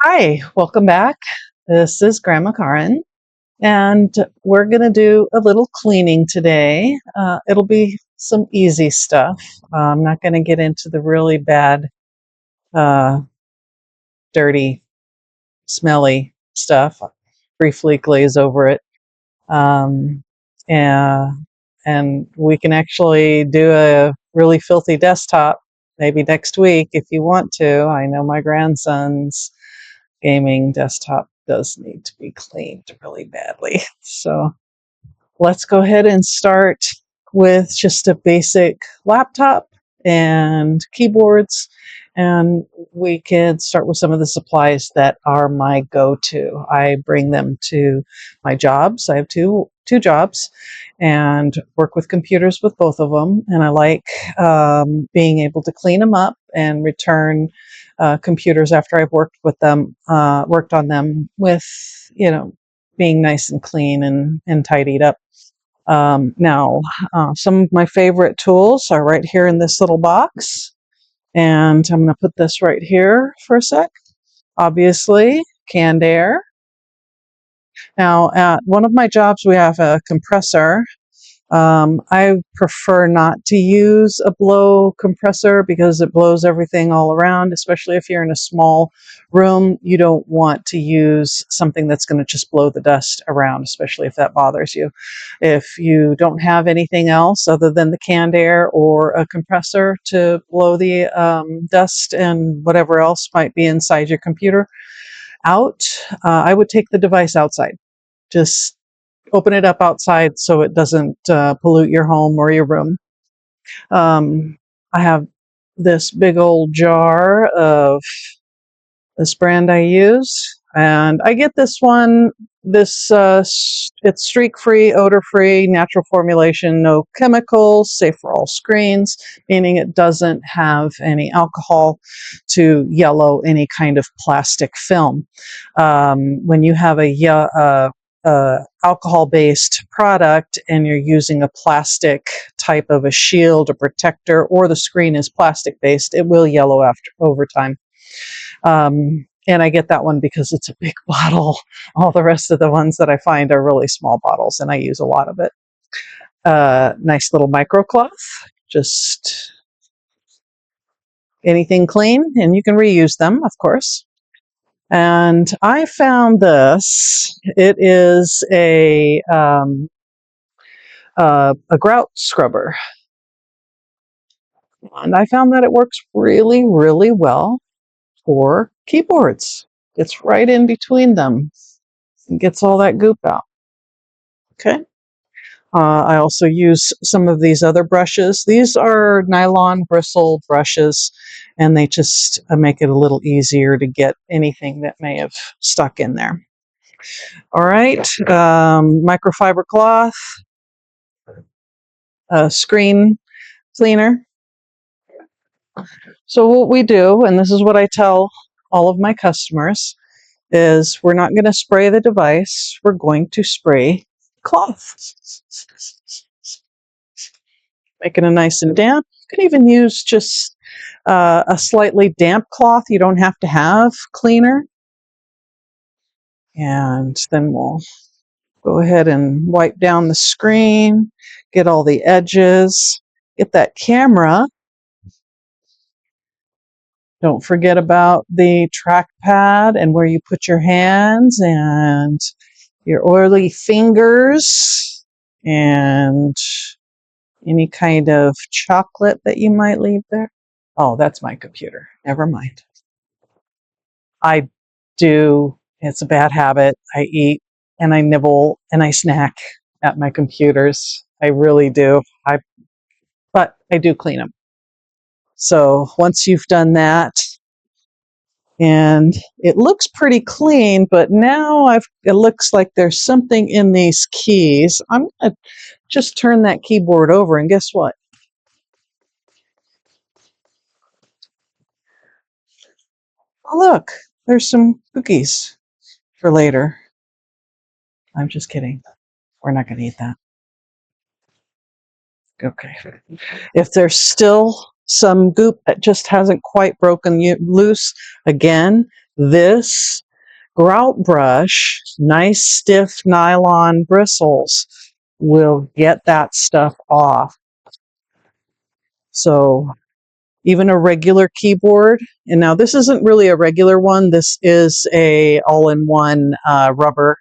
Hi, welcome back. This is Grandma Karen, and we're going to do a little cleaning today. It'll be some easy stuff. I'm not going to get into the really bad, uh, dirty, smelly stuff. Briefly glaze over it. Um, and, and we can actually do a really filthy desktop maybe next week if you want to. I know my grandson's gaming desktop does need to be cleaned really badly. So let's go ahead and start with just a basic laptop and keyboards. And we can start with some of the supplies that are my go-to. I bring them to my jobs. I have two jobs and work with computers with both of them. And I like being able to clean them up and return computers after I've worked with them, worked on them with, being nice and clean and tidied up. Now, some of my favorite tools are right here in this little box. And I'm going to put this right here for a sec. Obviously, canned air. Now, at one of my jobs, we have a compressor. I prefer not to use a blow compressor because it blows everything all around, especially if you're in a small room. You don't want to use something that's going to just blow the dust around, especially if that bothers you. If you don't have anything else other than the canned air or a compressor to blow the dust and whatever else might be inside your computer out, I would take the device outside. Just open it up outside so it doesn't pollute your home or your room. I have this big old jar of this brand I use, and I get this one. It's streak-free, odor-free, natural formulation, no chemicals, safe for all screens, meaning it doesn't have any alcohol to yellow any kind of plastic film. When you have a alcohol-based product and you're using a plastic type of a shield or protector, or the screen is plastic-based, it will yellow over time. And I get that one because it's a big bottle. All the rest of the ones that I find are really small bottles, and I use a lot of it. Nice little microcloth, just anything clean, and you can reuse them, of course. And I found this. It is a grout scrubber. And I found that it works really, really well for keyboards. It's right in between them and gets all that goop out. Okay. I also use some of these other brushes. These are nylon bristle brushes, and they just make it a little easier to get anything that may have stuck in there. All right, microfiber cloth, screen cleaner. So what we do, and this is what I tell all of my customers, is we're not going to spray the device, we're going to spray cloth. Making it nice and damp. You can even use just a slightly damp cloth. You don't have to have cleaner. And then we'll go ahead and wipe down the screen, get all the edges, get that camera. Don't forget about the trackpad and where you put your hands and your oily fingers and any kind of chocolate that you might leave there. Oh, that's my computer. Never mind. I do. It's a bad habit. I eat and I nibble and I snack at my computers. I really do. But I do clean them. So once you've done that, and it looks pretty clean, but now it looks like there's something in these keys. I'm going to just turn that keyboard over, and guess what? Oh, look, there's some cookies for later. I'm just kidding. We're not going to eat that. Okay. If there's still some goop that just hasn't quite broken loose, again, This grout brush, nice stiff nylon bristles, will get that stuff off. So even a regular keyboard, and now this isn't really a regular one, this is a all-in-one rubber.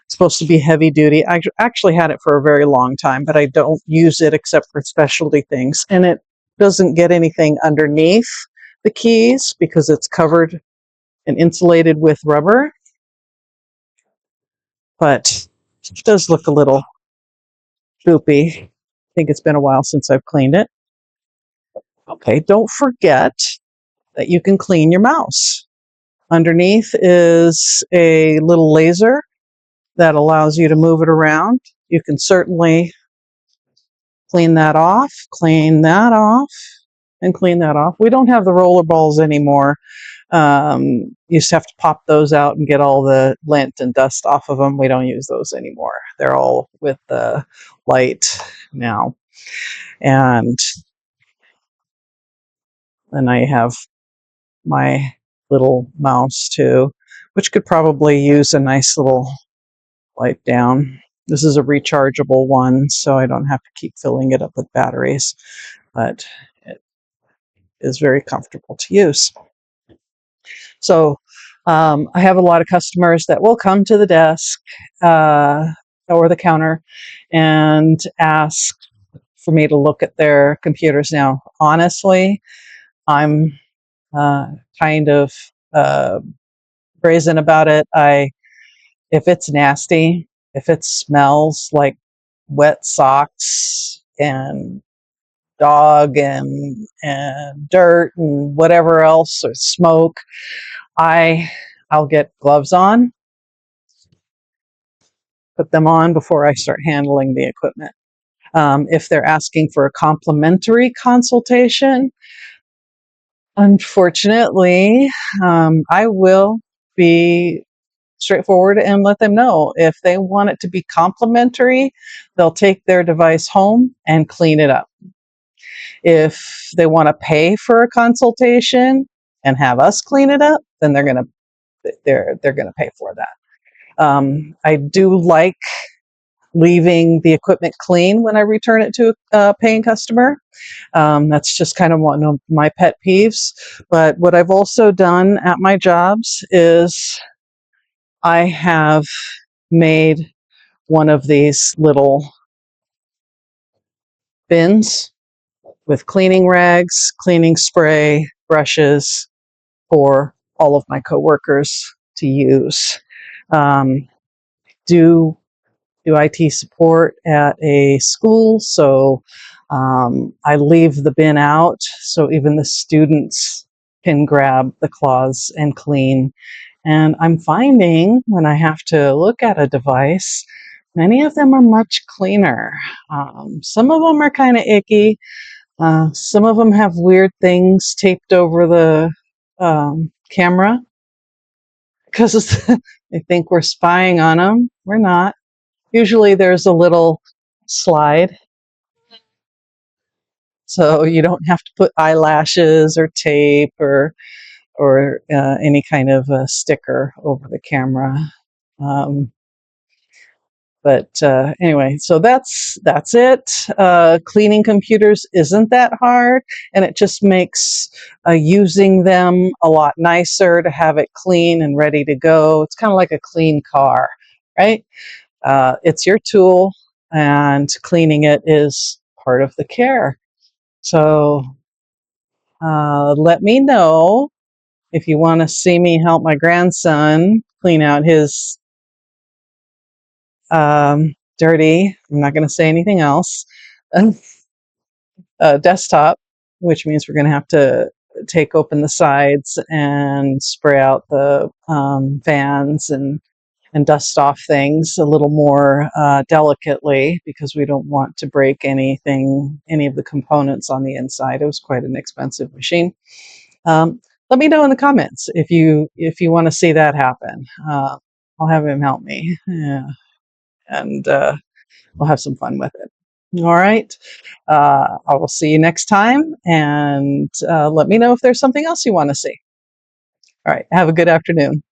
It's supposed to be heavy duty. I actually had it for a very long time, but I don't use it except for specialty things. And it doesn't get anything underneath the keys because it's covered and insulated with rubber. But it does look a little droopy. I think it's been a while since I've cleaned it. Okay, don't forget that you can clean your mouse. Underneath is a little laser that allows you to move it around. You can certainly clean that off, and clean that off. We don't have the roller balls anymore. You just have to pop those out and get all the lint and dust off of them. We don't use those anymore. They're all with the light now. And then I have my little mouse too, which could probably use a nice little wipe down. This is a rechargeable one, so I don't have to keep filling it up with batteries, but it is very comfortable to use. So I have a lot of customers that will come to the desk or the counter and ask for me to look at their computers. Now, honestly, I'm kind of brazen about it. If it's nasty, if it smells like wet socks and dog and dirt and whatever else, or smoke, I'll get gloves on, put them on before I start handling the equipment. If they're asking for a complimentary consultation, unfortunately, I will be straightforward and let them know. If they want it to be complimentary, they'll take their device home and clean it up. If they want to pay for a consultation and have us clean it up, then they're gonna pay for that. I do like leaving the equipment clean when I return it to a paying customer. That's just kind of one of my pet peeves. But what I've also done at my jobs is I have made one of these little bins with cleaning rags, cleaning spray, brushes for all of my coworkers to use. Do IT support at a school, so I leave the bin out so even the students can grab the cloths and clean. And I'm finding when I have to look at a device, many of them are much cleaner. Some of them are kind of icky. Some of them have weird things taped over the camera because they think we're spying on them. We're not. Usually there's a little slide, so you don't have to put eyelashes or tape or any kind of sticker over the camera. But anyway, so that's it. Cleaning computers isn't that hard, and it just makes using them a lot nicer to have it clean and ready to go. It's kind of like a clean car, right? It's your tool, and cleaning it is part of the care. So let me know if you want to see me help my grandson clean out his dirty, I'm not going to say anything else, desktop, which means we're going to have to take open the sides and spray out the fans and dust off things a little more delicately because we don't want to break any of the components on the inside. It was quite an expensive machine. Let me know in the comments if you want to see that happen. I'll have him help me. Yeah. And we'll have some fun with it. All right. I will see you next time, and let me know if there's something else you want to see. All right. Have a good afternoon.